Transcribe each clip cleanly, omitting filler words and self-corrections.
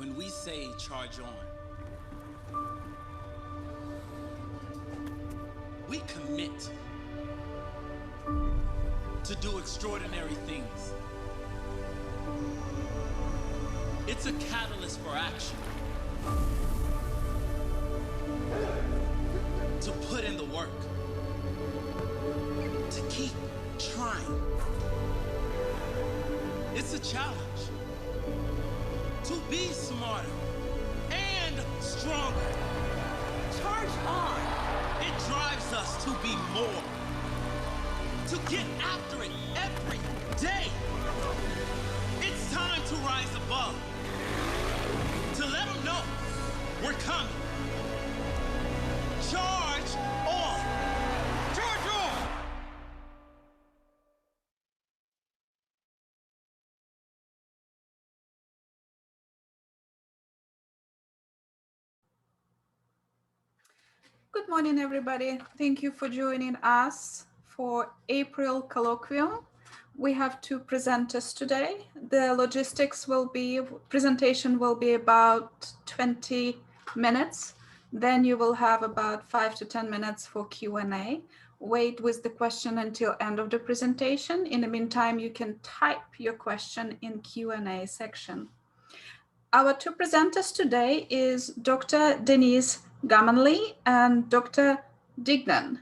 when we say charge on, we commit to do extraordinary things. It's a catalyst for action. To put in the work. To keep trying. It's a challenge. To be smarter and stronger. Charge on. It drives us to be more. To get after it every day. It's time to rise above. To let them know we're coming. Charge on. Charge on. Good morning, everybody. Thank you for joining us for April Colloquium. We have two presenters today. The presentation will be about 20 minutes. Then you will have about 5 to 10 minutes for Q&A. Wait with the question until end of the presentation. In the meantime, you can type your question in Q&A section. Our two presenters today is Dr. Denise Gammonley and Dr. Duignan.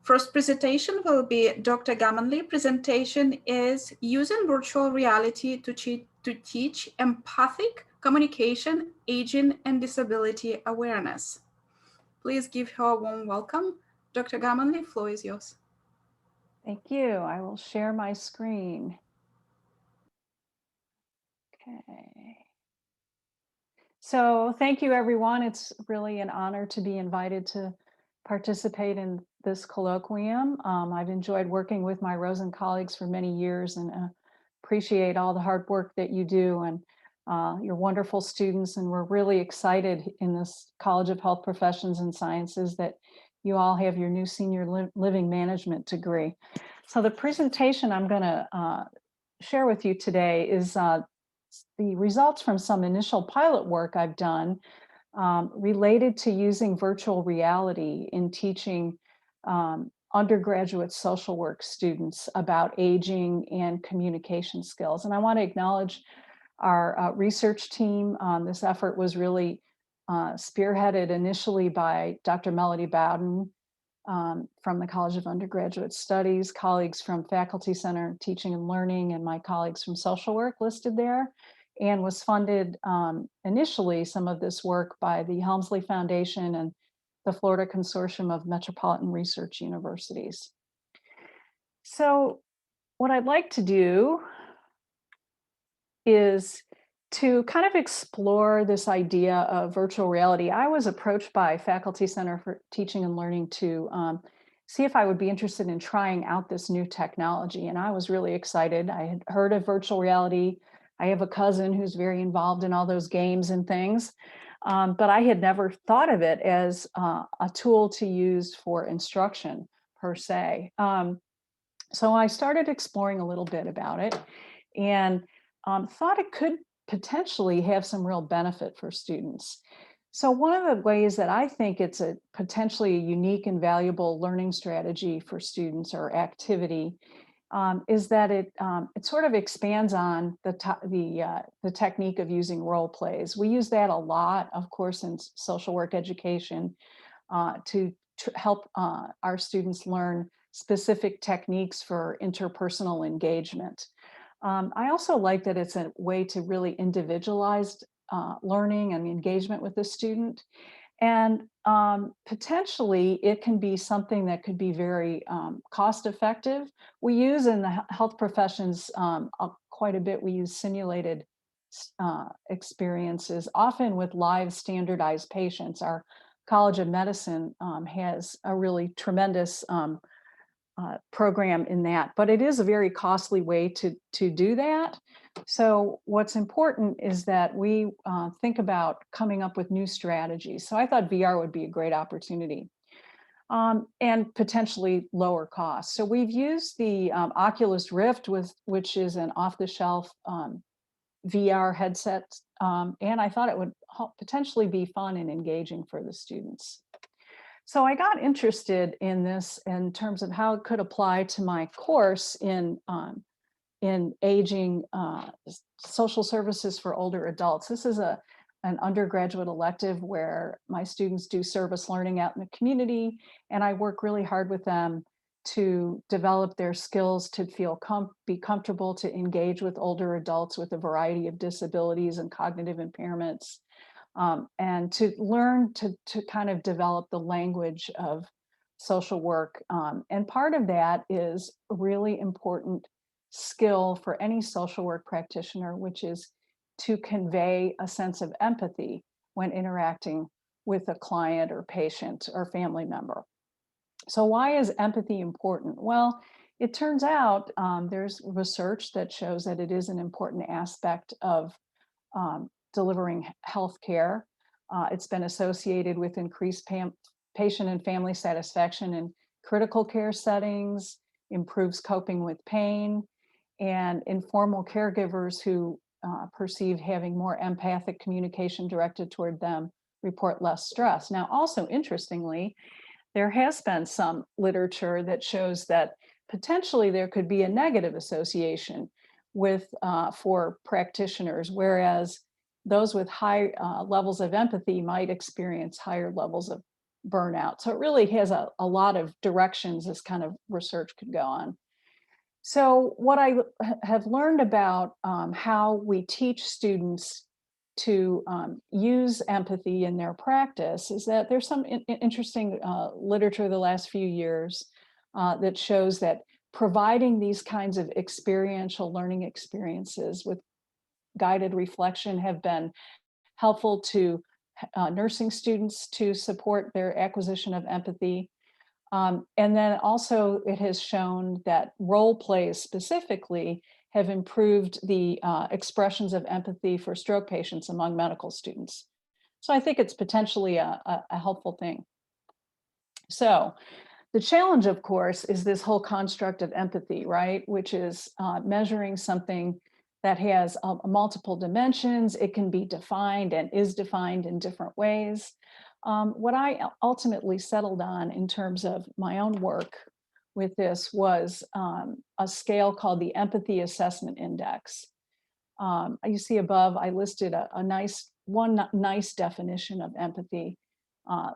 First presentation will be Dr. Gammonley. Presentation is using virtual reality to teach empathic communication, aging, and disability awareness. Please give her a warm welcome. Dr. Gammonley, floor is yours. Thank you. I will share my screen. Okay. So thank you, everyone. It's really an honor to be invited to participate in this colloquium. I've enjoyed working with my Rosen colleagues for many years and appreciate all the hard work that you do and your wonderful students. And we're really excited in this College of Health Professions and Sciences that you all have your new senior living management degree. So the presentation I'm going to share with you today is the results from some initial pilot work I've done related to using virtual reality in teaching undergraduate social work students about aging and communication skills. And I want to acknowledge our research team. This effort was really spearheaded initially by Dr. Melody Bowden from the College of Undergraduate Studies, colleagues from Faculty Center Teaching and Learning, and my colleagues from social work listed there, and was funded initially, some of this work, by the Helmsley Foundation and the Florida Consortium of Metropolitan Research Universities. So what I'd like to do is to kind of explore this idea of virtual reality. I was approached by Faculty Center for Teaching and Learning to see if I would be interested in trying out this new technology. And I was really excited. I had heard of virtual reality. I have a cousin who's very involved in all those games and things, but I had never thought of it as a tool to use for instruction per se. So I started exploring a little bit about it and thought it could potentially have some real benefit for students. So one of the ways that I think it's a potentially unique and valuable learning strategy for students or activity is that it sort of expands on the technique of using role plays. We use that a lot, of course, in social work education to help our students learn specific techniques for interpersonal engagement. I also like that it's a way to really individualize learning and engagement with the student. And potentially it can be something that could be very cost effective. We use in the health professions quite a bit, we use simulated experiences, often with live standardized patients. Our College of Medicine has a really tremendous program in that, but it is a very costly way to do that. So what's important is that we think about coming up with new strategies. So I thought VR would be a great opportunity and potentially lower cost. So we've used the Oculus Rift, which is an off-the-shelf VR headset and I thought it would potentially be fun and engaging for the students. So I got interested in this in terms of how it could apply to my course in aging social services for older adults. This is an undergraduate elective where my students do service learning out in the community, and I work really hard with them to develop their skills to be comfortable to engage with older adults with a variety of disabilities and cognitive impairments, and to learn to kind of develop the language of social work. And part of that is a really important skill for any social work practitioner, which is to convey a sense of empathy when interacting with a client or patient or family member. So why is empathy important? Well, it turns out there's research that shows that it is an important aspect of delivering health care. It's been associated with increased patient and family satisfaction in critical care settings, improves coping with pain, and informal caregivers who perceive having more empathic communication directed toward them report less stress. Now, also interestingly, there has been some literature that shows that potentially there could be a negative association with for practitioners, whereas those with high levels of empathy might experience higher levels of burnout. So it really has a lot of directions this kind of research could go on. So what I have learned about how we teach students to use empathy in their practice is that there's some interesting literature the last few years that shows that providing these kinds of experiential learning experiences with guided reflection have been helpful to nursing students to support their acquisition of empathy. And then also it has shown that role plays specifically have improved the expressions of empathy for stroke patients among medical students. So I think it's potentially a helpful thing. So the challenge, of course, is this whole construct of empathy, right? Which is measuring something that has multiple dimensions. It can be defined and is defined in different ways. What I ultimately settled on in terms of my own work with this was a scale called the Empathy Assessment Index. You see above, I listed one nice definition of empathy,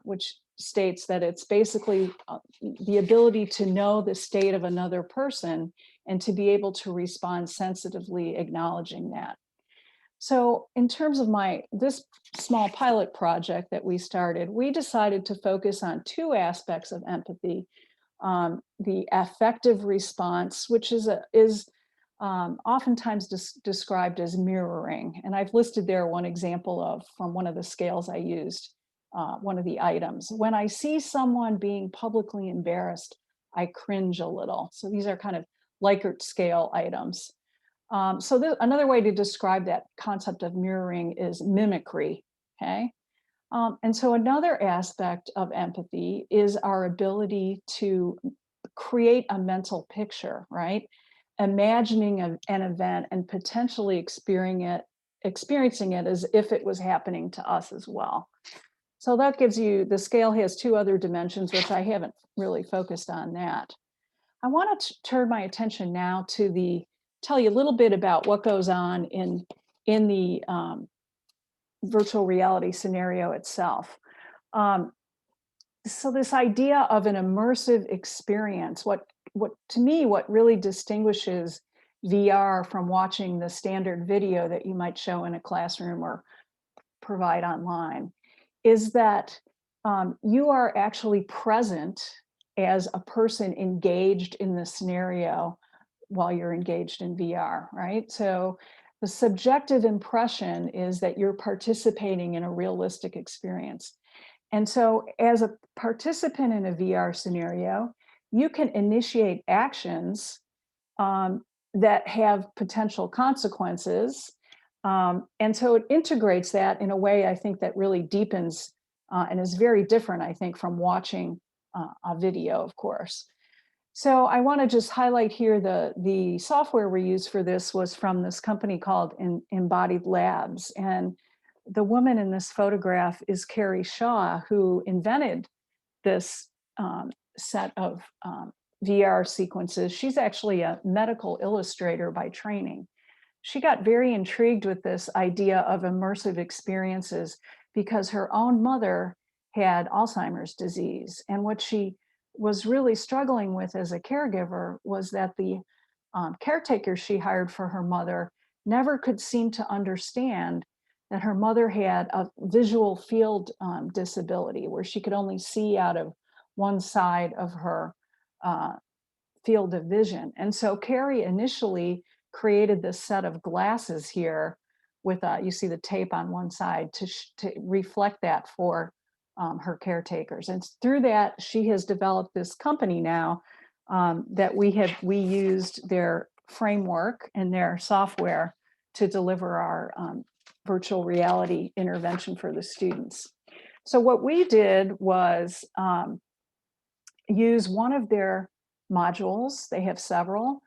which states that it's basically the ability to know the state of another person and to be able to respond sensitively, acknowledging that. So in terms of this small pilot project that we started, we decided to focus on two aspects of empathy. The affective response, which is oftentimes described as mirroring. And I've listed there one example from one of the scales I used, one of the items. When I see someone being publicly embarrassed, I cringe a little. So these are kind of Likert scale items. Another way to describe that concept of mirroring is mimicry, okay? And so another aspect of empathy is our ability to create a mental picture, right? Imagining an event and potentially experiencing it as if it was happening to us as well. So that gives you, the scale has two other dimensions, which I haven't really focused on that. I want to turn my attention now to tell you a little bit about what goes on in the virtual reality scenario itself. So this idea of an immersive experience, what really distinguishes VR from watching the standard video that you might show in a classroom or provide online, is that you are actually present as a person engaged in the scenario while you're engaged in VR, right? So the subjective impression is that you're participating in a realistic experience. And so as a participant in a VR scenario, you can initiate actions that have potential consequences. And so it integrates that in a way, I think, that really deepens and is very different, I think, from watching a video, of course. So I want to just highlight here the software we used for this was from this company called Embodied Labs. And the woman in this photograph is Carrie Shaw, who invented this set of VR sequences. She's actually a medical illustrator by training. She got very intrigued with this idea of immersive experiences because her own mother had Alzheimer's disease. And what she was really struggling with as a caregiver was that the caretaker she hired for her mother never could seem to understand that her mother had a visual field disability where she could only see out of one side of her field of vision. And so Carrie initially created this set of glasses here with, you see the tape on one side to reflect that for her caretakers. And through that, she has developed this company now that we used their framework and their software to deliver our virtual reality intervention for the students. So what we did was use one of their modules, they have several,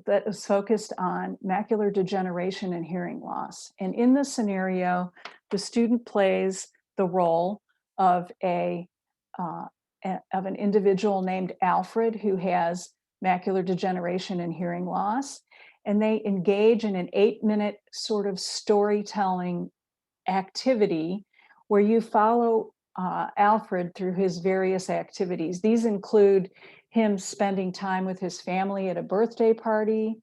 that is focused on macular degeneration and hearing loss. And in this scenario, the student plays the role of an individual named Alfred who has macular degeneration and hearing loss. And they engage in an 8-minute sort of storytelling activity where you follow Alfred through his various activities. These include him spending time with his family at a birthday party,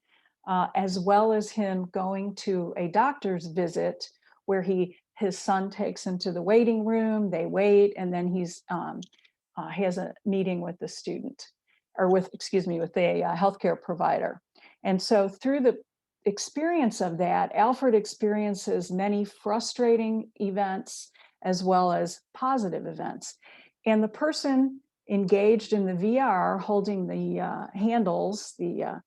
as well as him going to a doctor's visit where his son takes him to the waiting room, they wait, and then he has a meeting with the student, or with a healthcare provider. And so through the experience of that, Alfred experiences many frustrating events as well as positive events. And the person engaged in the VR holding the handles, the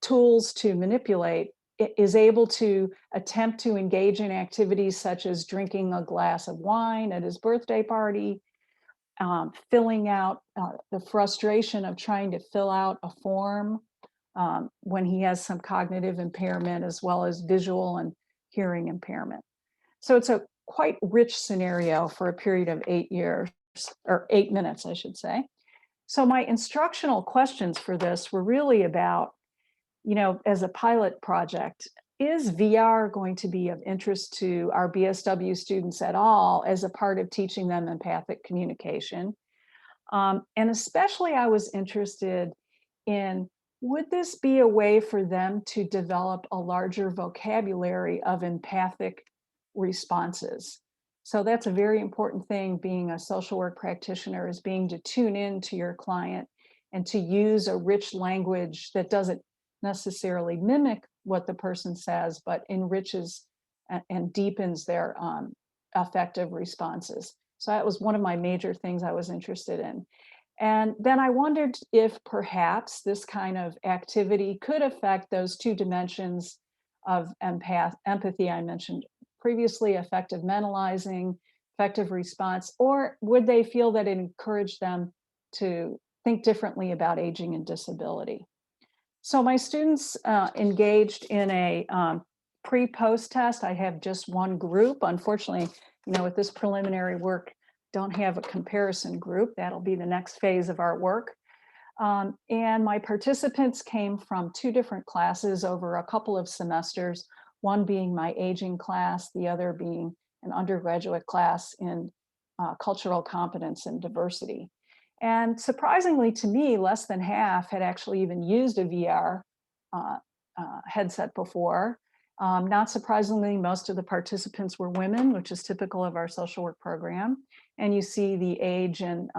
tools to manipulate, is able to attempt to engage in activities such as drinking a glass of wine at his birthday party, filling out the frustration of trying to fill out a form when he has some cognitive impairment, as well as visual and hearing impairment. So it's a quite rich scenario for a period of 8 years, or 8 minutes, I should say. So my instructional questions for this were really about, as a pilot project, is VR going to be of interest to our BSW students at all as a part of teaching them empathic communication? And especially I was interested in, would this be a way for them to develop a larger vocabulary of empathic responses? So that's a very important thing, being a social work practitioner, is being to tune in to your client and to use a rich language that doesn't necessarily mimic what the person says, but enriches and deepens their affective responses. So that was one of my major things I was interested in. And then I wondered if perhaps this kind of activity could affect those two dimensions of empathy I mentioned previously, affective mentalizing, effective response, or would they feel that it encouraged them to think differently about aging and disability? So my students engaged in a pre-post test. I have just one group. Unfortunately, with this preliminary work, don't have a comparison group. That'll be the next phase of our work. And my participants came from 2 different classes over a couple of semesters, one being my aging class, the other being an undergraduate class in cultural competence and diversity. And surprisingly to me, less than half had actually even used a VR headset before. Not surprisingly, most of the participants were women, which is typical of our social work program. And you see the age and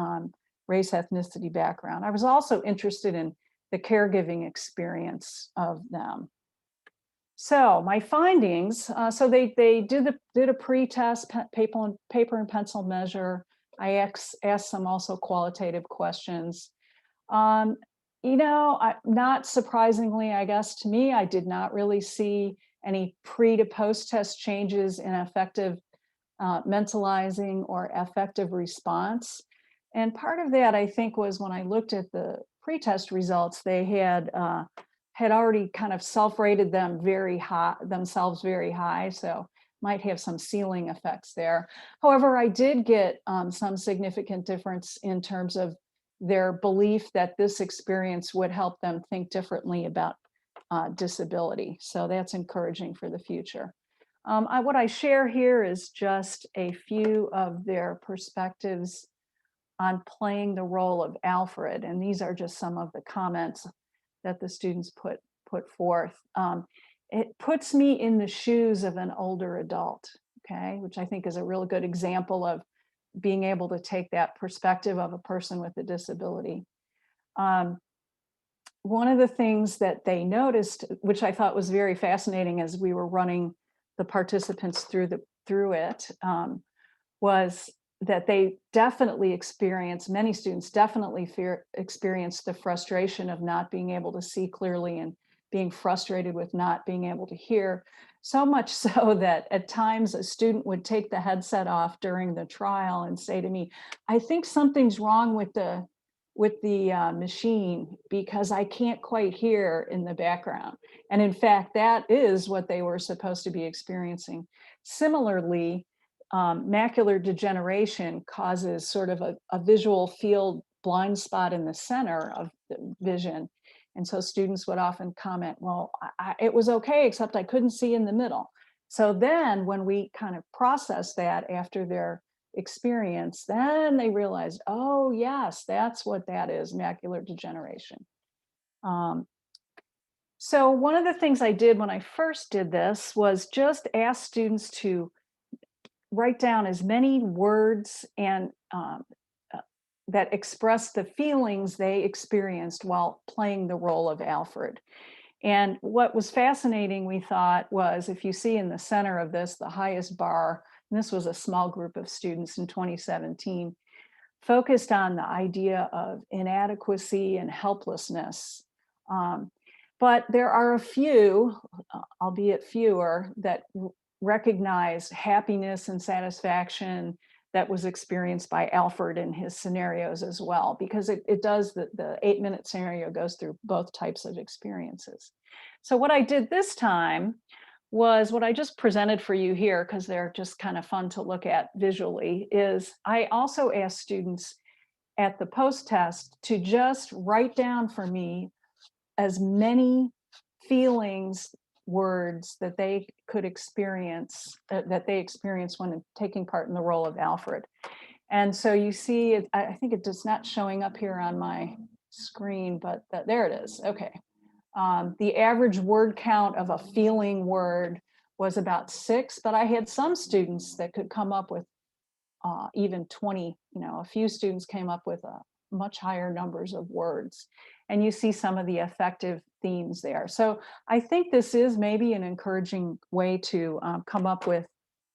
race, ethnicity, background. I was also interested in the caregiving experience of them. So my findings, so they did a pre-test paper and pencil measure. I asked some also qualitative questions. Not surprisingly, I guess to me, I did not really see any pre to post test changes in affective mentalizing or affective response. And part of that, I think, was when I looked at the pretest results, they had already kind of self-rated themselves very high, so might have some ceiling effects there. However, I did get some significant difference in terms of their belief that this experience would help them think differently about disability. So that's encouraging for the future. What I share here is just a few of their perspectives on playing the role of Alfred, and these are just some of the comments that the students put forth. It puts me in the shoes of an older adult, okay, which I think is a real good example of being able to take that perspective of a person with a disability. One of the things that they noticed, which I thought was very fascinating as we were running the participants through it, was that they definitely many students definitely experienced the frustration of not being able to see clearly and being frustrated with not being able to hear. So much so that at times a student would take the headset off during the trial and say to me, "I think something's wrong with the machine because I can't quite hear in the background." And in fact, that is what they were supposed to be experiencing. Similarly, macular degeneration causes sort of a visual field blind spot in the center of the vision. And so students would often comment, well, it was okay, except I couldn't see in the middle. So then when we kind of process that after their experience, then they realized, oh yes, that's what that is, macular degeneration. So one of the things I did when I first did this was just ask students to write down as many words and that express the feelings they experienced while playing the role of Alfred. And what was fascinating, we thought, was if you see in the center of this, the highest bar, and this was a small group of students in 2017, focused on the idea of inadequacy and helplessness. But there are a few, albeit fewer, that recognize happiness and satisfaction that was experienced by Alfred in his scenarios as well, because it does, the 8-minute scenario goes through both types of experiences. So what I did this time was what I just presented for you here, because they're just kind of fun to look at visually, is I also asked students at the post-test to just write down for me as many feelings, words that they could experience, that they experienced when taking part in the role of Alfred. And so you see, I think it is not showing up here on my screen, but there it is. Okay. The average word count of a feeling word was about 6, but I had some students that could come up with even 20, a few students came up with much higher numbers of words. And you see some of the effective themes there. So I think this is maybe an encouraging way to come up with,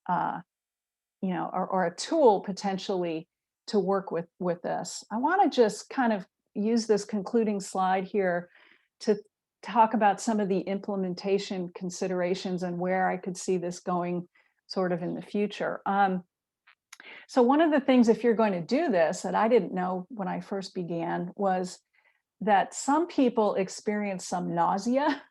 or a tool potentially to work with this. I want to just kind of use this concluding slide here to talk about some of the implementation considerations and where I could see this going sort of in the future. So one of the things, if you're going to do this, that I didn't know when I first began, was that some people experience some nausea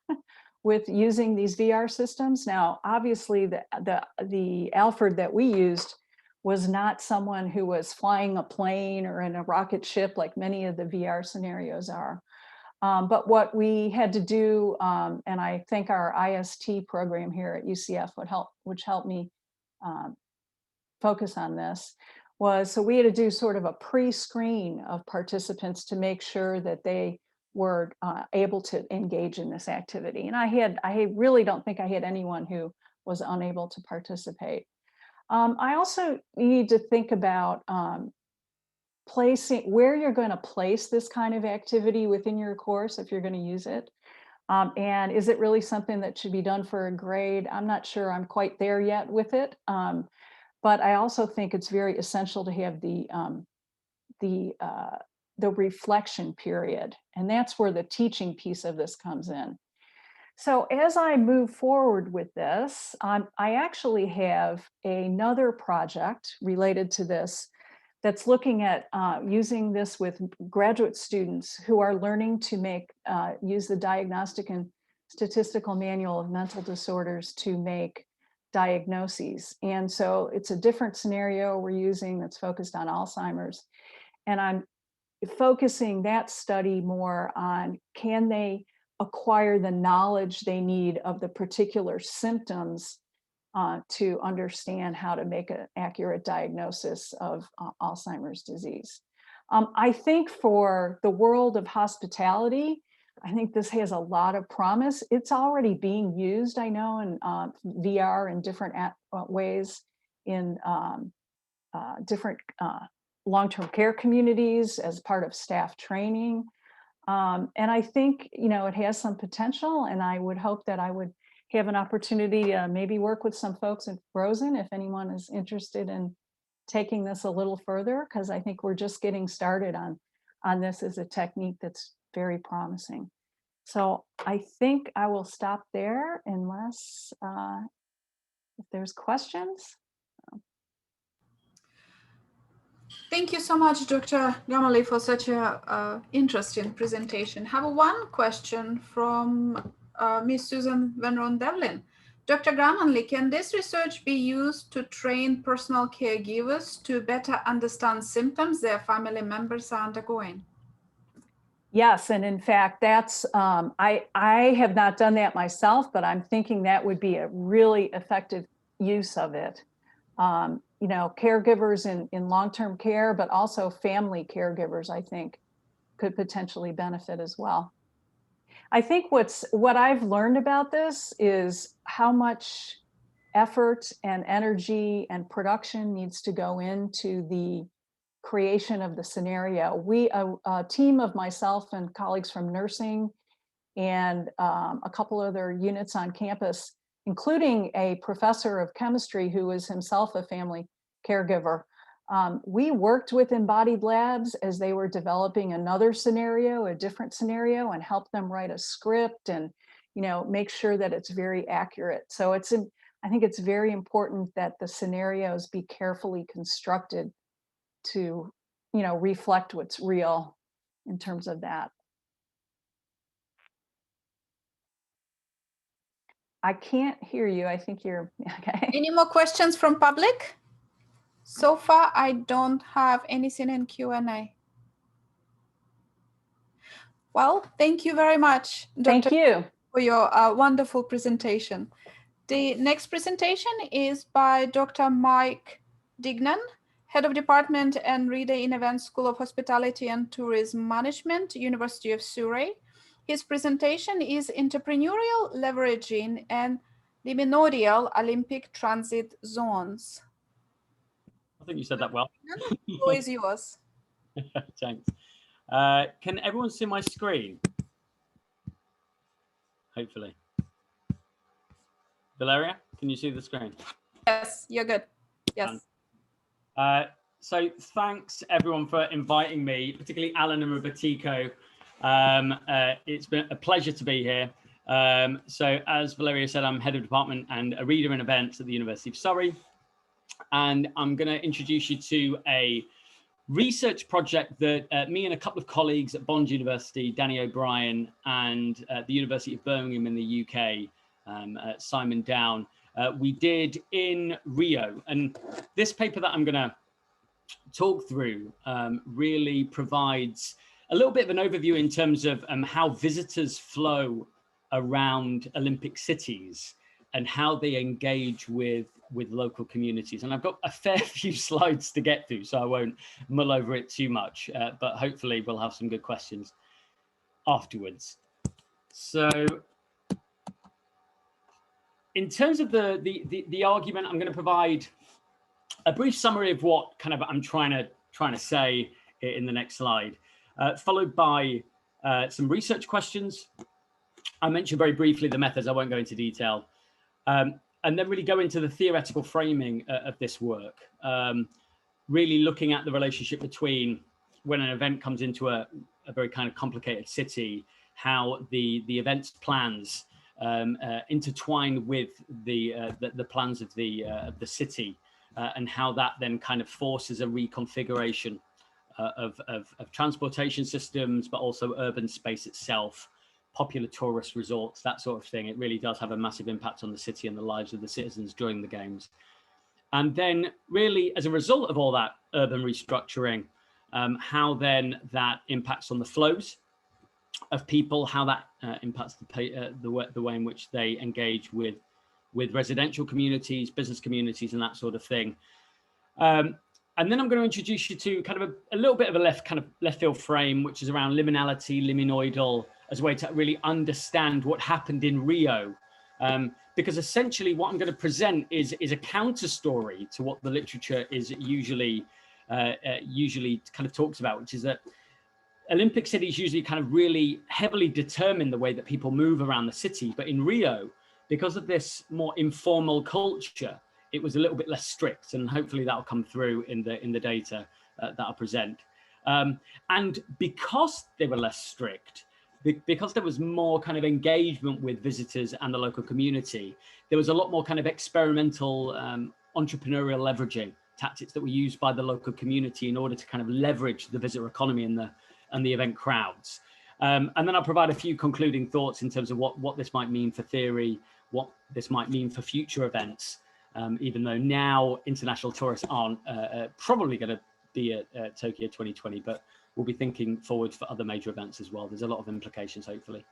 with using these VR systems. Now, obviously, the Alfred that we used was not someone who was flying a plane or in a rocket ship like many of the VR scenarios are. But what we had to do, and I think our IST program here at UCF which helped me focus on this, was so we had to do sort of a pre-screen of participants to make sure that they were able to engage in this activity. And I really don't think I had anyone who was unable to participate. I also need to think about placing where you're going to place this kind of activity within your course if you're going to use it. And is it really something that should be done for a grade? I'm not sure I'm quite there yet with it. But I also think it's very essential to have the reflection period, and that's where the teaching piece of this comes in. So as I move forward with this, I actually have another project related to this that's looking at using this with graduate students who are learning to use the Diagnostic and Statistical Manual of Mental Disorders to make diagnoses. And so it's a different scenario we're using that's focused on Alzheimer's. And I'm focusing that study more on, can they acquire the knowledge they need of the particular symptoms to understand how to make an accurate diagnosis of Alzheimer's disease. I think for the world of hospitality, I think this has a lot of promise. It's already being used, I know, in VR in different ways in different long-term care communities as part of staff training. And I think, it has some potential, and I would hope that I would have an opportunity to maybe work with some folks at Rosen if anyone is interested in taking this a little further, because I think we're just getting started on this as a technique that's very promising. So I think I will stop there unless if there's questions. Thank you so much, Dr. Gammonley, for such a interesting presentation. I have one question from Ms. Susan Van Ron-Devlin. Dr. Gammonley, can this research be used to train personal caregivers to better understand symptoms their family members are undergoing? Yes, and in fact, that's I have not done that myself, but I'm thinking that would be a really effective use of it. Caregivers in long-term care, but also family caregivers, I think, could potentially benefit as well. I think what I've learned about this is how much effort and energy and production needs to go into the creation of the scenario. A team of myself and colleagues from nursing and a couple other units on campus, including a professor of chemistry who is himself a family caregiver. We worked with Embodied Labs as they were developing another scenario, a different scenario, and helped them write a script and make sure that it's very accurate. So I think it's very important that the scenarios be carefully constructed to reflect what's real in terms of that. I can't hear you. I think you're okay. Any more questions from public? So far, I don't have anything in Q&A. Well, thank you very much, Dr. Thank you for your wonderful presentation. The next presentation is by Dr. Mike Duignan, Head of Department and Reader in Events School of Hospitality and Tourism Management, University of Surrey. His presentation is Entrepreneurial Leveraging and Liminoidal Olympic Transit Zones. I think you said that well. The floor is yours. Thanks. Can everyone see my screen? Hopefully. Valeria, can you see the screen? Yes, you're good. Yes. So thanks everyone for inviting me, particularly Alan and Robertico. It's been a pleasure to be here. So as Valeria said, I'm Head of Department and a Reader in Events at the University of Surrey. And I'm going to introduce you to a research project that me and a couple of colleagues at Bond University, Danny O'Brien, and the University of Birmingham in the UK, Simon Down, we did in Rio. And this paper that I'm going to talk through really provides a little bit of an overview in terms of how visitors flow around Olympic cities and how they engage with local communities. And I've got a fair few slides to get through, so I won't mull over it too much, but hopefully we'll have some good questions afterwards. So in terms of the argument, I'm going to provide a brief summary of what kind of I'm trying to say in the next slide, followed by some research questions. I mentioned very briefly the methods, I won't go into detail. And then really go into the theoretical framing of this work, really looking at the relationship between when an event comes into a very kind of complicated city, how the event's plans intertwine with the plans of the city, and how that then kind of forces a reconfiguration of transportation systems, but also urban space itself, popular tourist resorts, that sort of thing. It really does have a massive impact on the city and the lives of the citizens during the games. And then really, as a result of all that urban restructuring, how then that impacts on the flows of people, how that impacts the way in which they engage with residential communities, business communities, and that sort of thing. And then I'm going to introduce you to kind of a little bit of a left field frame, which is around liminality, liminoidal, as a way to really understand what happened in Rio. Because essentially what I'm going to present is a counter story to what the literature is usually kind of talks about, which is that Olympic cities usually kind of really heavily determine the way that people move around the city. But in Rio, because of this more informal culture, it was a little bit less strict, and hopefully that will come through in the data that I'll present. And because they were less strict, because there was more kind of engagement with visitors and the local community, there was a lot more kind of experimental entrepreneurial leveraging tactics that were used by the local community in order to kind of leverage the visitor economy and the event crowds. And then I'll provide a few concluding thoughts in terms of what this might mean for theory, what this might mean for future events. Even though now international tourists aren't probably going to be at Tokyo 2020, but we'll be thinking forward for other major events as well. There's a lot of implications, hopefully.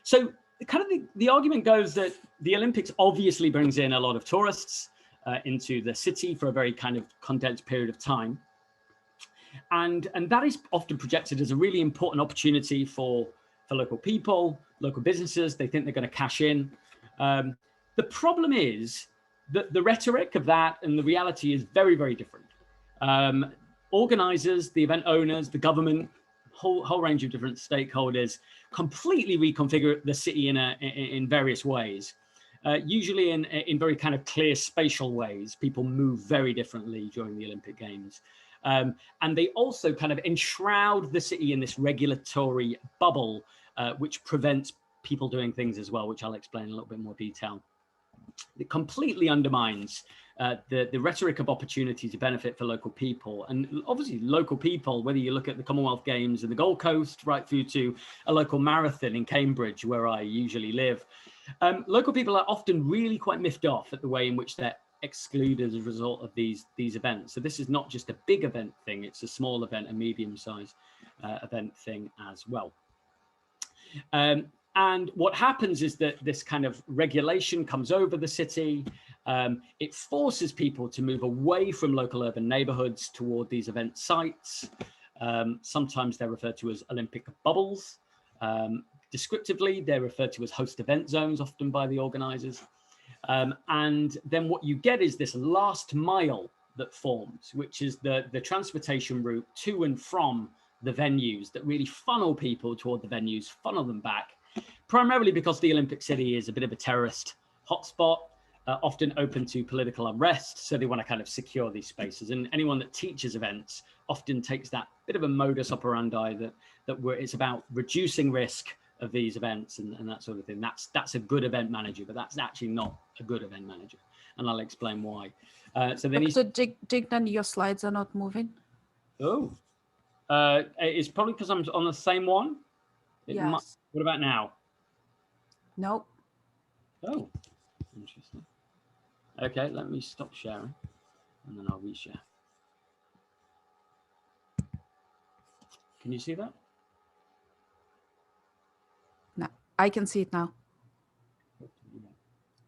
So kind of the argument goes that the Olympics obviously brings in a lot of tourists into the city for a very kind of condensed period of time. And that is often projected as a really important opportunity for local people, local businesses. They think they're going to cash in. The problem is that the rhetoric of that and the reality is very, very different. Organizers, the event owners, the government, whole range of different stakeholders completely reconfigure the city in various ways, usually in very kind of clear spatial ways. People move very differently during the Olympic Games. And they also kind of enshroud the city in this regulatory bubble, which prevents people doing things as well, which I'll explain in a little bit more detail. It completely undermines the rhetoric of opportunity to benefit for local people. And obviously local people, whether you look at the Commonwealth Games in the Gold Coast, right through to a local marathon in Cambridge, where I usually live, local people are often really quite miffed off at the way in which they're excluded as a result of these events. So this is not just a big event thing, it's a small event, a medium-sized event thing as well. And what happens is that this kind of regulation comes over the city. It forces people to move away from local urban neighborhoods toward these event sites. Sometimes they're referred to as Olympic bubbles. Descriptively, they're referred to as host event zones, often by the organizers. And then what you get is this last mile that forms, which is the transportation route to and from the venues that really funnel people toward the venues, funnel them back. Primarily because the Olympic City is a bit of a terrorist hotspot, often open to political unrest. So they want to kind of secure these spaces. And anyone that teaches events often takes that bit of a modus operandi that it's about reducing risk of these events and that sort of thing. That's a good event manager, but that's actually not a good event manager. And I'll explain why. So then Dr. Duignan, your slides are not moving. Oh, it's probably because I'm on the same one. Yes. What about now? Nope. Oh, interesting. Okay, let me stop sharing and then I'll reshare. Can you see that? No, I can see it now.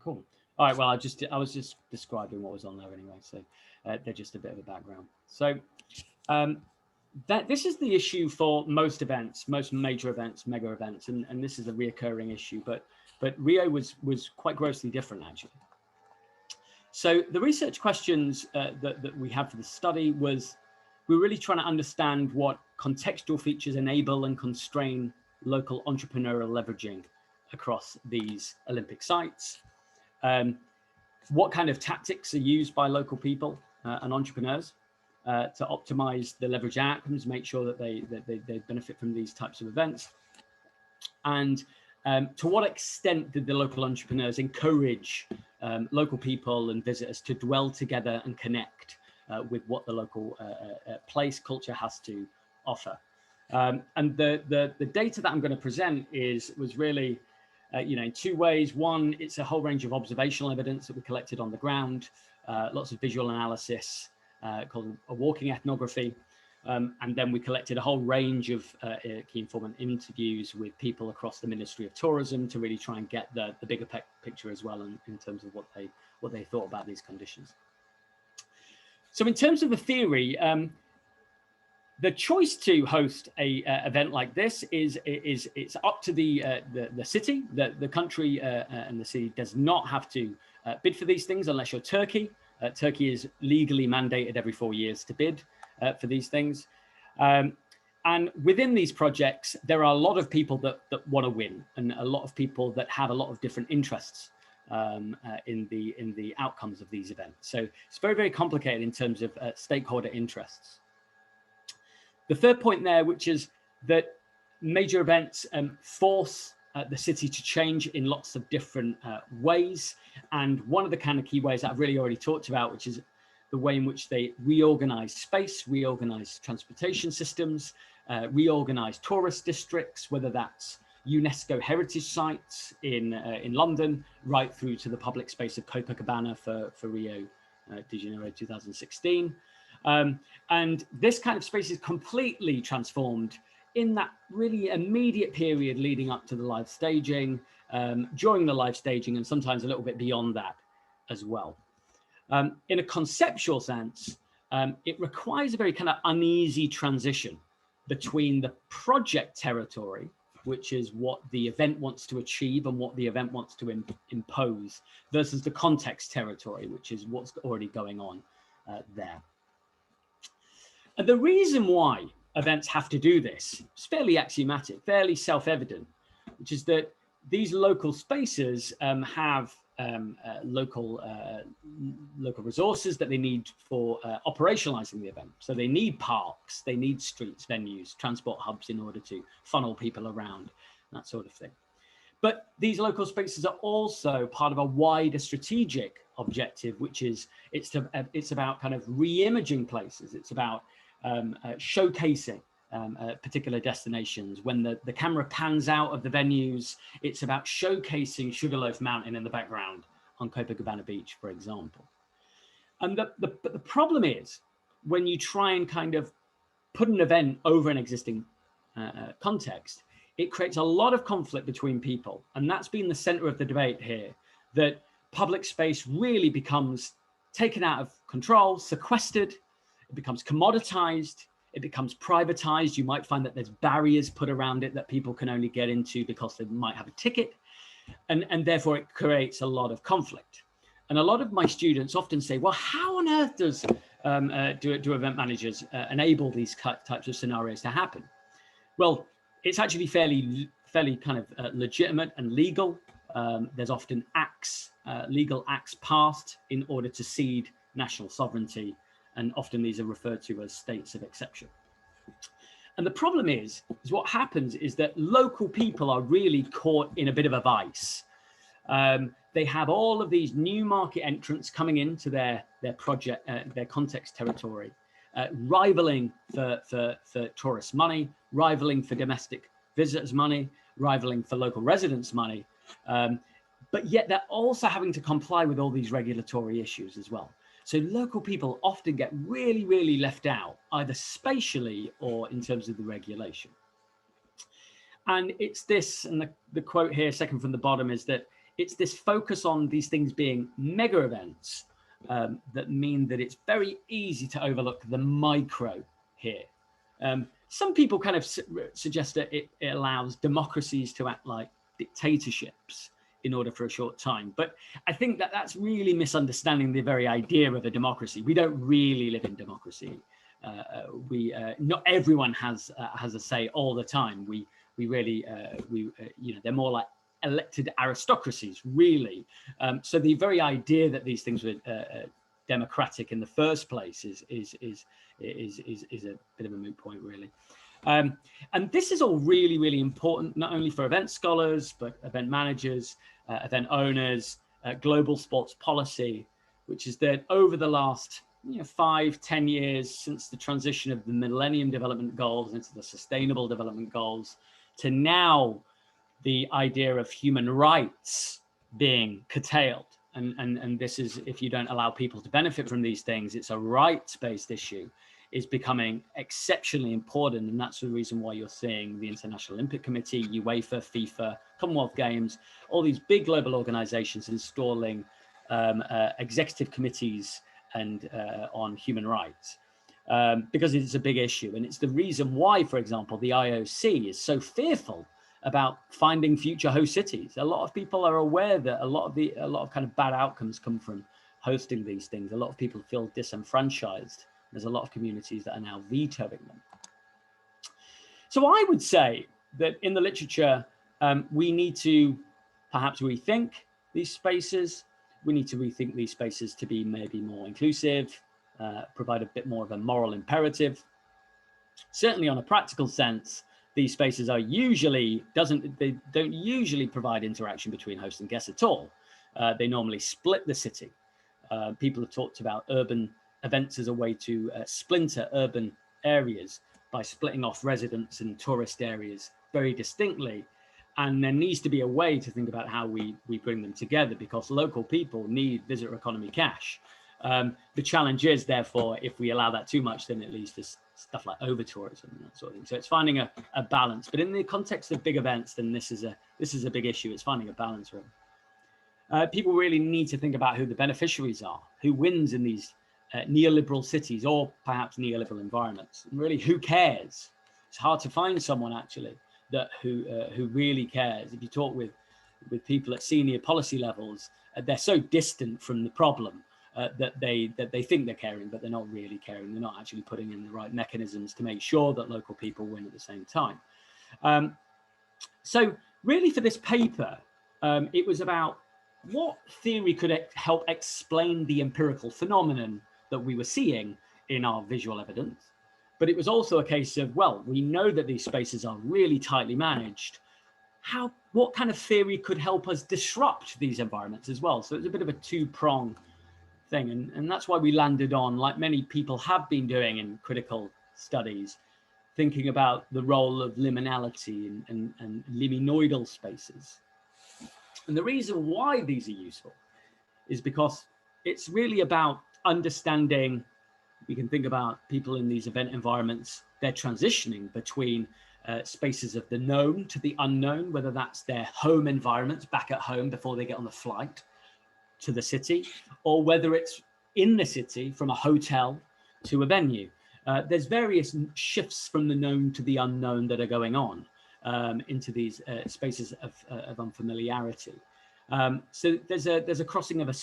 Cool. All right, well, I was just describing what was on there anyway, so they're just a bit of a background. So this is the issue for most events, most major events, mega events, and this is a reoccurring issue, but Rio was quite grossly different, actually. So the research questions that we have for the study we're really trying to understand what contextual features enable and constrain local entrepreneurial leveraging across these Olympic sites. What kind of tactics are used by local people and entrepreneurs to optimize the leverage outcomes, make sure that they benefit from these types of events, and to what extent did the local entrepreneurs encourage local people and visitors to dwell together and connect with what the local place culture has to offer. And the data that I'm going to present was really, in two ways. One, it's a whole range of observational evidence that we collected on the ground, lots of visual analysis called a walking ethnography. And then we collected a whole range of key informant interviews with people across the Ministry of Tourism to really try and get the bigger picture as well in terms of what they thought about these conditions. So in terms of the theory, the choice to host a event like this it's up to the city. The country and the city does not have to bid for these things unless you're Turkey. Turkey is legally mandated every 4 years to bid for these things. And within these projects, there are a lot of people that want to win, and a lot of people that have a lot of different interests in the outcomes of these events. So it's very, very complicated in terms of stakeholder interests. The third point there, which is that major events force the city to change in lots of different ways. And one of the kind of key ways that I've really already talked about, which is the way in which they reorganize space, reorganize transportation systems, reorganize tourist districts, whether that's UNESCO heritage sites in London, right through to the public space of Copacabana for Rio de Janeiro 2016. And this kind of space is completely transformed in that really immediate period leading up to the live staging, during the live staging, and sometimes a little bit beyond that as well. In a conceptual sense, it requires a very kind of uneasy transition between the project territory, which is what the event wants to achieve and what the event wants to impose, versus the context territory, which is what's already going on there. And the reason why events have to do this is fairly axiomatic, fairly self-evident, which is that these local spaces have local resources that they need for operationalizing the event. So they need parks, they need streets, venues, transport hubs in order to funnel people around, that sort of thing. But these local spaces are also part of a wider strategic objective, which is it's about kind of re-imaging places. It's about showcasing particular destinations. When the camera pans out of the venues, it's about showcasing Sugarloaf Mountain in the background on Copacabana Beach, for example. And the problem is when you try and kind of put an event over an existing context, it creates a lot of conflict between people. And that's been the center of the debate here, that public space really becomes taken out of control, sequestered, it becomes commoditized, it becomes privatized. You might find that there's barriers put around it that people can only get into because they might have a ticket. And therefore it creates a lot of conflict. And a lot of my students often say, well, how on earth do event managers enable these types of scenarios to happen? Well, it's actually fairly kind of legitimate and legal. There's often legal acts passed in order to cede national sovereignty. And often these are referred to as states of exception. And the problem is what happens is that local people are really caught in a bit of a vice. They have all of these new market entrants coming into their project, their context territory, rivaling for tourist money, rivaling for domestic visitors money, rivaling for local residents money. But yet they're also having to comply with all these regulatory issues as well. So local people often get really, really left out, either spatially or in terms of the regulation. And it's this, and the quote here, second from the bottom, is that it's this focus on these things being mega events that mean that it's very easy to overlook the micro here. Some people kind of suggest that it allows democracies to act like dictatorships in order for a short time. But I think that that's really misunderstanding the very idea of a democracy. We don't really live in democracy. Not everyone has a say all the time. We really, they're more like elected aristocracies, really. So the very idea that these things were democratic in the first place is a bit of a moot point, really. And this is all really, really important, not only for event scholars, but event managers, event owners, global sports policy, which is that over the last 5-10 years since the transition of the Millennium Development Goals into the Sustainable Development Goals to now the idea of human rights being curtailed. And this is, if you don't allow people to benefit from these things, it's a rights-based issue, is becoming exceptionally important. And that's the reason why you're seeing the International Olympic Committee, UEFA, FIFA, Commonwealth Games, all these big global organizations installing executive committees and on human rights, because it's a big issue. And it's the reason why, for example, the IOC is so fearful about finding future host cities. A lot of people are aware that a lot of kind of bad outcomes come from hosting these things. A lot of people feel disenfranchised. There's a lot of communities that are now vetoing them. So I would say that in the literature, we need to perhaps rethink these spaces. We need to rethink these spaces to be maybe more inclusive, provide a bit more of a moral imperative. Certainly on a practical sense, these spaces are usually, they don't usually provide interaction between host and guest at all. They normally split the city. People have talked about urban events as a way to splinter urban areas by splitting off residents and tourist areas very distinctly. And there needs to be a way to think about how we bring them together, because local people need visitor economy cash. The challenge is, therefore, if we allow that too much, then it leads to stuff like over-tourism and that sort of thing. So it's finding a balance. But in the context of big events, then this is a big issue. It's finding a balance, really. People really need to think about who the beneficiaries are, who wins in these neoliberal cities or perhaps neoliberal environments. And really, who cares? It's hard to find someone actually who really cares. If you talk with people at senior policy levels, they're so distant from the problem that they think they're caring, but they're not really caring. They're not actually putting in the right mechanisms to make sure that local people win at the same time. So really for this paper, it was about what theory could help explain the empirical phenomenon that we were seeing in our visual evidence. But it was also a case of, well, we know that these spaces are really tightly managed. What kind of theory could help us disrupt these environments as well? So it's a bit of a two-prong thing. And that's why we landed on, like many people have been doing in critical studies, thinking about the role of liminality and liminoidal spaces. And the reason why these are useful is because it's really about understanding. We can think about people in these event environments, they're transitioning between spaces of the known to the unknown, whether that's their home environments back at home before they get on the flight to the city, or whether it's in the city from a hotel to a venue. There's various shifts from the known to the unknown that are going on into these spaces of unfamiliarity. So there's a crossing of a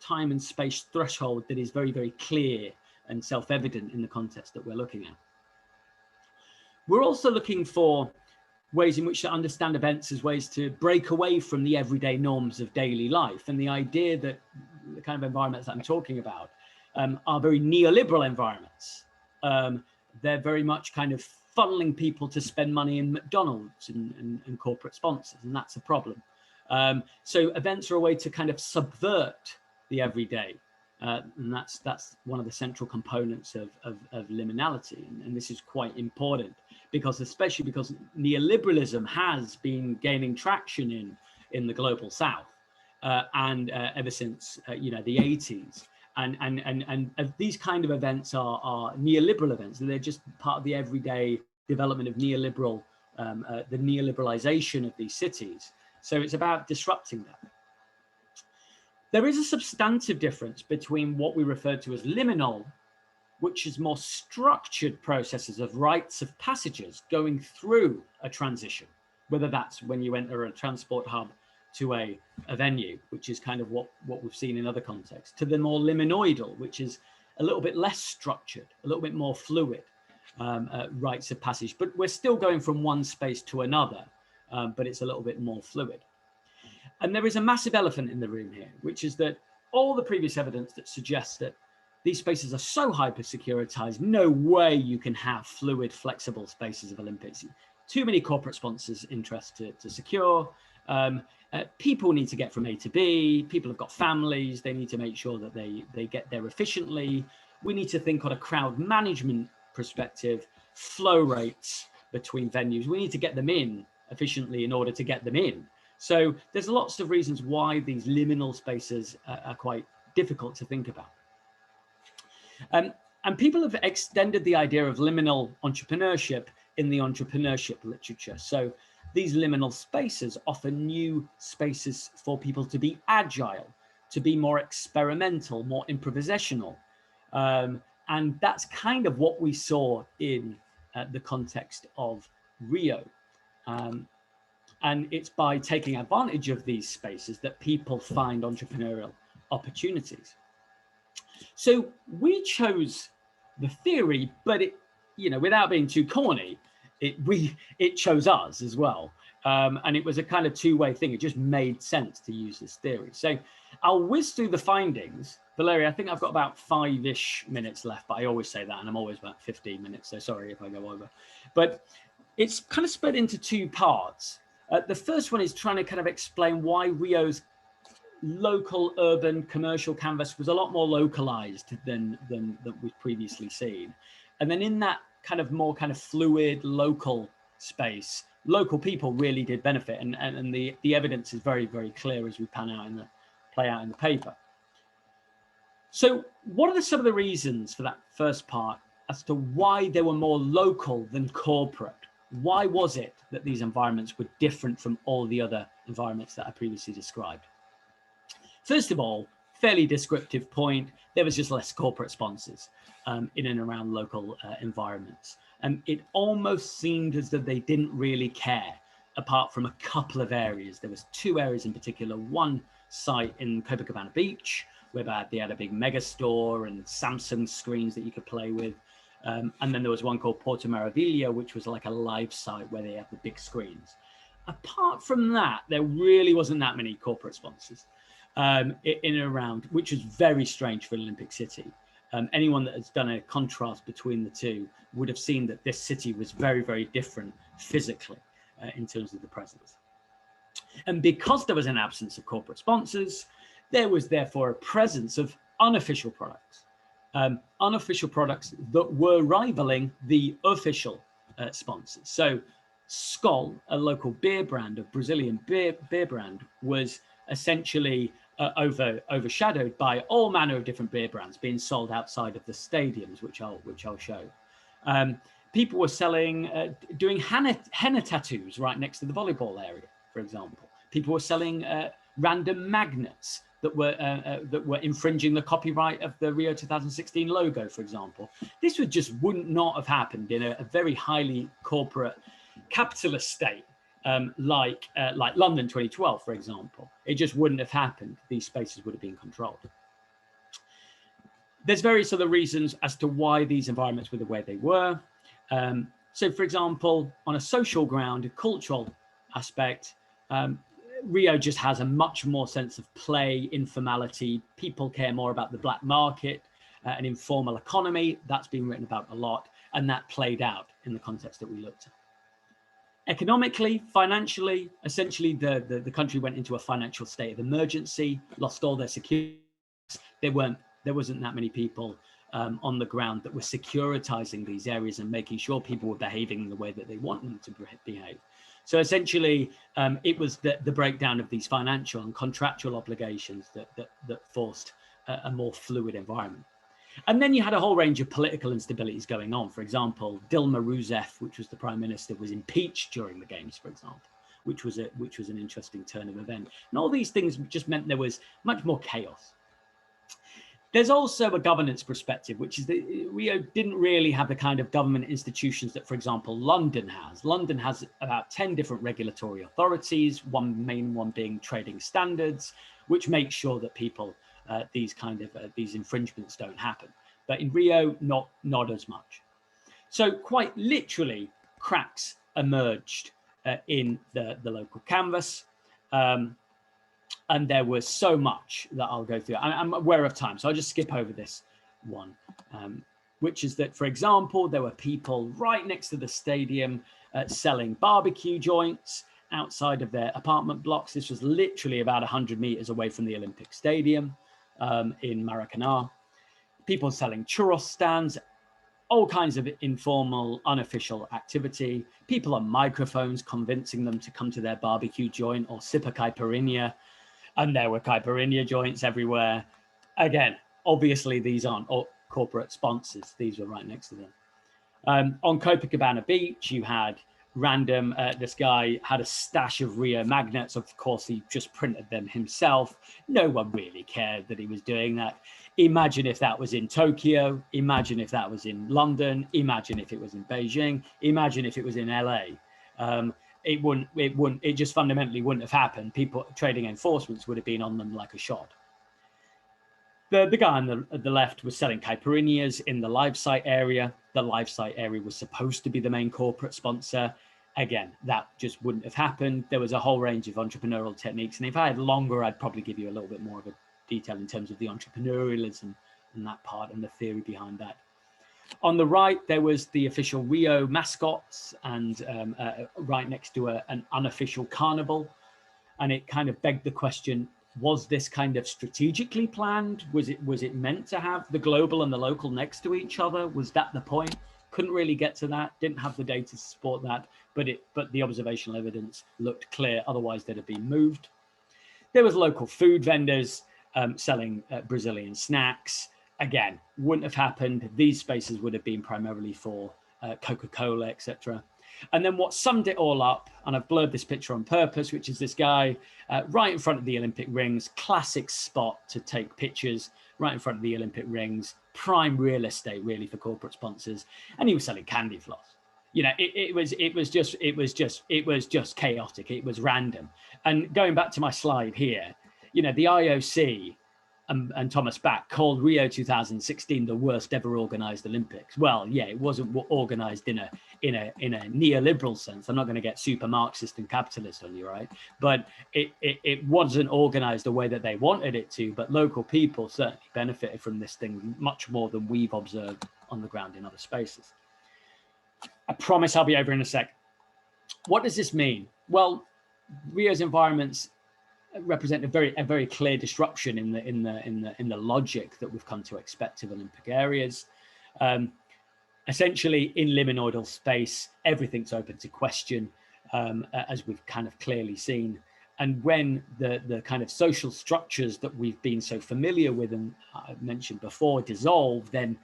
time and space threshold that is very, very clear and self-evident in the context that we're looking at. We're also looking for ways in which to understand events as ways to break away from the everyday norms of daily life. And the idea that the kind of environments that I'm talking about are very neoliberal environments. They're very much kind of funneling people to spend money in McDonald's and corporate sponsors, and that's a problem. So events are a way to kind of subvert the everyday. And that's one of the central components of liminality. And this is quite important especially because neoliberalism has been gaining traction in the global South and ever since the 80s. And these kind of events are neoliberal events, and they're just part of the everyday development of neoliberal, the neoliberalization of these cities. So it's about disrupting that. There is a substantive difference between what we refer to as liminal, which is more structured processes of rites of passages going through a transition, whether that's when you enter a transport hub to a venue, which is kind of what we've seen in other contexts, to the more liminoidal, which is a little bit less structured, a little bit more fluid rites of passage. But we're still going from one space to another, but it's a little bit more fluid. And there is a massive elephant in the room here, which is that all the previous evidence that suggests that these spaces are so hyper-securitized, no way you can have fluid, flexible spaces of Olympics. Too many corporate sponsors' interests to secure, People need to get from A to B. People have got families. They need to make sure that they get there efficiently. We need to think on a crowd management perspective, flow rates between venues. We need to get them in efficiently in order to get them in. So there's lots of reasons why these liminal spaces are quite difficult to think about. And people have extended the idea of liminal entrepreneurship in the entrepreneurship literature. So these liminal spaces offer new spaces for people to be agile, to be more experimental, more improvisational. And that's kind of what we saw in the context of Rio. And it's by taking advantage of these spaces that people find entrepreneurial opportunities. So we chose the theory, but it, you know, without being too corny, it chose us as well. And it was a kind of two-way thing. It just made sense to use this theory. So I'll whiz through the findings. Valeria, I think I've got about 5-ish minutes left, but I always say that, and I'm always about 15 minutes. So sorry if I go over. But it's kind of split into two parts. The first one is trying to kind of explain why Rio's local urban commercial canvas was a lot more localized than we've previously seen. And then in that kind of more kind of fluid local space, local people really did benefit. And the evidence is very, very clear as we play out in the paper. So what are some of the reasons for that first part as to why they were more local than corporate? Why was it that these environments were different from all the other environments that I previously described? First of all, fairly descriptive point, there was just less corporate sponsors in and around local environments. And it almost seemed as though they didn't really care, apart from a couple of areas. There was 2 areas in particular, one site in Copacabana Beach, where they had a big mega store and Samsung screens that you could play with. And then there was one called Porto Maravilha, which was like a live site where they have the big screens. Apart from that, there really wasn't that many corporate sponsors in and around, which was very strange for an Olympic city. Anyone that has done a contrast between the two would have seen that this city was very, very different physically in terms of the presence. And because there was an absence of corporate sponsors, there was therefore a presence of unofficial products. Unofficial products that were rivaling the official sponsors. So Skol, a local beer brand, a Brazilian beer brand, was essentially overshadowed by all manner of different beer brands being sold outside of the stadiums, which I'll show. People were selling, doing henna tattoos right next to the volleyball area, for example. People were selling random magnets that were infringing the copyright of the Rio 2016 logo, for example. This would not have happened in a very highly corporate capitalist state like London 2012, for example. It just wouldn't have happened. These spaces would have been controlled. There's various other reasons as to why these environments were the way they were. So, for example, on a social ground, a cultural aspect, Rio just has a much more sense of play, informality. People care more about the black market, an informal economy. That's been written about a lot, and that played out in the context that we looked at. Economically, financially, essentially the country went into a financial state of emergency, lost all their security. There wasn't that many people on the ground that were securitizing these areas and making sure people were behaving in the way that they want them to behave. So essentially, it was the breakdown of these financial and contractual obligations that forced a more fluid environment. And then you had a whole range of political instabilities going on. For example, Dilma Rousseff, which was the prime minister, was impeached during the games, for example, which was an interesting turn of event. And all these things just meant there was much more chaos. There's also a governance perspective, which is that Rio didn't really have the kind of government institutions that, for example, London has. London has about 10 different regulatory authorities, one main one being trading standards, which makes sure that people, these infringements don't happen. But in Rio, not as much. So quite literally, cracks emerged in the local canvas. And there was so much that I'll go through. I'm aware of time, so I'll just skip over this one, which is that, for example, there were people right next to the stadium selling barbecue joints outside of their apartment blocks. This was literally about 100 meters away from the Olympic Stadium in Maracanã. People selling churros stands, all kinds of informal, unofficial activity. People on microphones convincing them to come to their barbecue joint or sip a caipirinha. And there were caipirinha joints everywhere. Again, obviously these aren't corporate sponsors. These were right next to them. On Copacabana Beach, you had random, this guy had a stash of Rio magnets. Of course, he just printed them himself. No one really cared that he was doing that. Imagine if that was in Tokyo. Imagine if that was in London. Imagine if it was in Beijing. Imagine if it was in LA. It just fundamentally wouldn't have happened. Trading enforcements would have been on them like a shot. The guy on the left was selling caipirinhas in the live site area. The live site area was supposed to be the main corporate sponsor. Again, that just wouldn't have happened. There was a whole range of entrepreneurial techniques. And if I had longer, I'd probably give you a little bit more of a detail in terms of the entrepreneurialism and that part and the theory behind that. On the right, there was the official Rio mascots and right next to an unofficial carnival. And it kind of begged the question, was this kind of strategically planned? Was it meant to have the global and the local next to each other? Was that the point? Couldn't really get to that, didn't have the data to support that, but the observational evidence looked clear, otherwise they'd have been moved. There was local food vendors selling Brazilian snacks. Again, wouldn't have happened. These spaces would have been primarily for Coca-Cola, etc. And then what summed it all up, and I've blurred this picture on purpose, which is this guy right in front of the Olympic rings, classic spot to take pictures, right in front of the Olympic rings, prime real estate really for corporate sponsors. And he was selling candy floss. You know, it was just chaotic. It was random. And going back to my slide here, you know, the IOC and Thomas Bach called Rio 2016 the worst ever organized Olympics. Well, yeah, it wasn't organized in a neoliberal sense. I'm not going to get super Marxist and capitalist on you, right? But it wasn't organized the way that they wanted it to. But local people certainly benefited from this thing much more than we've observed on the ground in other spaces. I promise I'll be over in a sec. What does this mean? Well, Rio's environments represent a very clear disruption in the logic that we've come to expect of Olympic areas. Essentially, in liminoidal space, everything's open to question, as we've kind of clearly seen. And when the kind of social structures that we've been so familiar with and I mentioned before dissolve, then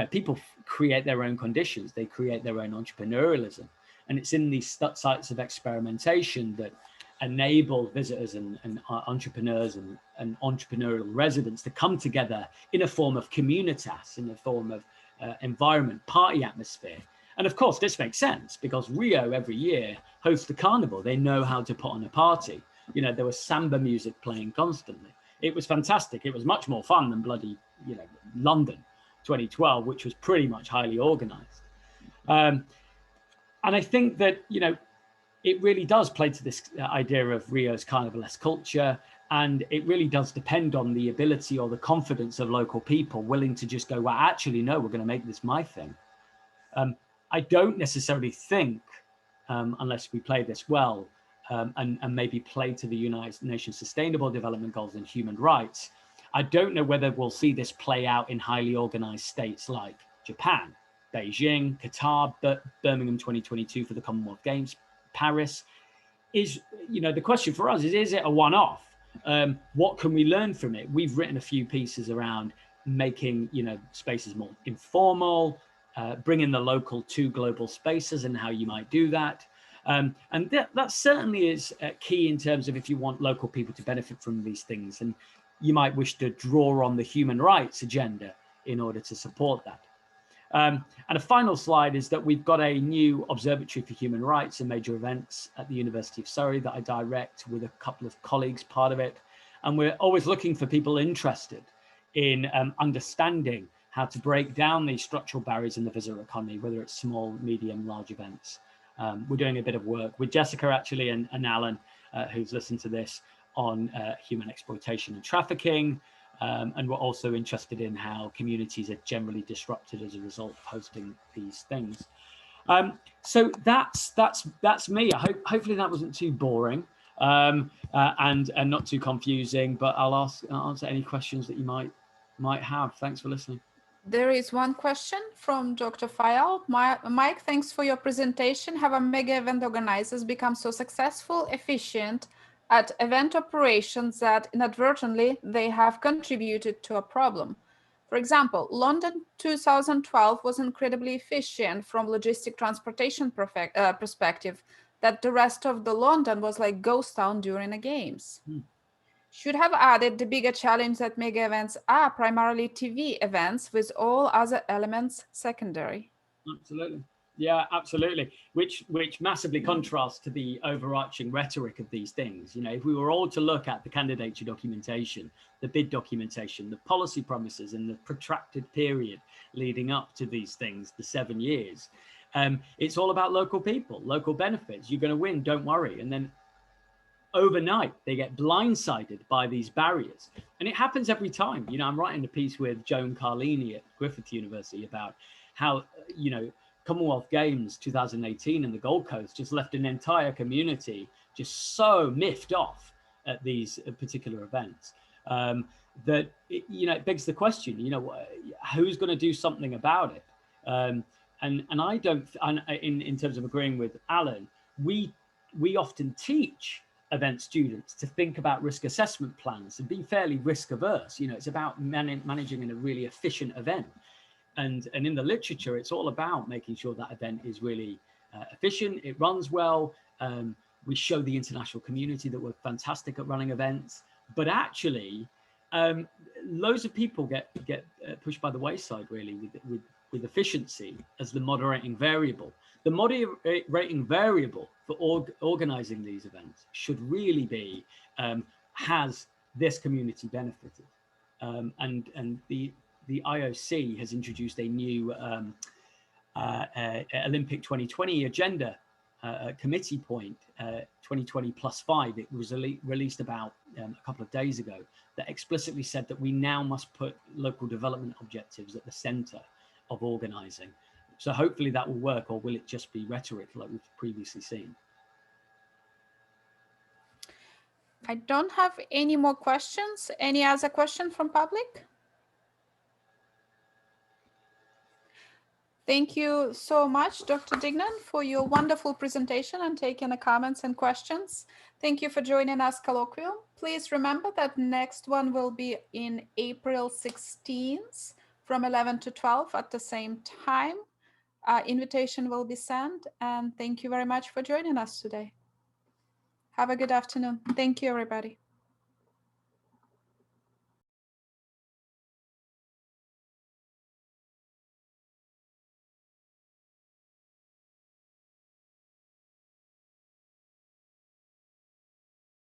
people create their own conditions. They create their own entrepreneurialism, and it's in these sites of experimentation that enable visitors and entrepreneurs and entrepreneurial residents to come together in a form of communitas, in a form of environment, party atmosphere. And of course, this makes sense because Rio every year hosts the carnival. They know how to put on a party. There was samba music playing constantly. It was fantastic. It was much more fun than bloody, London 2012, which was pretty much highly organized. And I think that, it really does play to this idea of Rio's carnivalesque culture. And it really does depend on the ability or the confidence of local people willing to just go, well, actually, no, we're going to make this my thing. I don't necessarily think, unless we play this well, and maybe play to the United Nations Sustainable Development Goals and human rights, I don't know whether we'll see this play out in highly organized states like Japan, Beijing, Qatar, Birmingham 2022 for the Commonwealth Games, Paris. The question for us is it a one-off? What can we learn from it? We've written a few pieces around making, spaces more informal, bringing the local to global spaces and how you might do that. And that certainly is key in terms of if you want local people to benefit from these things. And you might wish to draw on the human rights agenda in order to support that. And a final slide is that we've got a new Observatory for Human Rights and Major Events at the University of Surrey that I direct with a couple of colleagues, part of it. And we're always looking for people interested in understanding how to break down these structural barriers in the visitor economy, whether it's small, medium, large events. We're doing a bit of work with Jessica, actually, and Alan, who's listened to this, on human exploitation and trafficking. And we're also interested in how communities are generally disrupted as a result of hosting these things. So that's me. Hopefully that wasn't too boring and not too confusing. But I'll answer any questions that you might have. Thanks for listening. There is one question from Dr. Fayal. Mike, thanks for your presentation. Have a mega event organizers become so successful, efficient at event operations that inadvertently they have contributed to a problem? For example, London 2012 was incredibly efficient from logistic transportation perspective, that the rest of the London was like ghost town during the games. Should have added the bigger challenge that mega events are primarily TV events with all other elements secondary. Absolutely. Yeah, absolutely. Which massively contrasts to the overarching rhetoric of these things. You know, if we were all to look at the candidature documentation, the bid documentation, the policy promises, and the protracted period leading up to these things, the 7 years, it's all about local people, local benefits. You're going to win, don't worry. And then overnight, they get blindsided by these barriers. And it happens every time. You know, I'm writing a piece with Joan Carlini at Griffith University about how, you know, Commonwealth Games 2018 in the Gold Coast just left an entire community just so miffed off at these particular events that, it begs the question, who's going to do something about it? And I don't, in terms of agreeing with Alan, we often teach event students to think about risk assessment plans and be fairly risk averse. It's about managing in a really efficient event. And in the literature, it's all about making sure that event is really efficient, it runs well. We show the international community that we're fantastic at running events, but actually loads of people get pushed by the wayside really with efficiency as the moderating variable. The moderating variable for organizing these events should really be, has this community benefited? And the IOC has introduced a new Olympic 2020 agenda committee point, 2020+5. It was released about a couple of days ago, that explicitly said that we now must put local development objectives at the center of organizing. So hopefully that will work, or will it just be rhetoric like we've previously seen? I don't have any more questions. Any other question from public? Thank you so much, Dr. Duignan, for your wonderful presentation and taking the comments and questions. Thank you for joining us, Colloquium. Please remember that next one will be in April 16th from 11 to 12 at the same time. Invitation will be sent, and thank you very much for joining us today. Have a good afternoon. Thank you, everybody.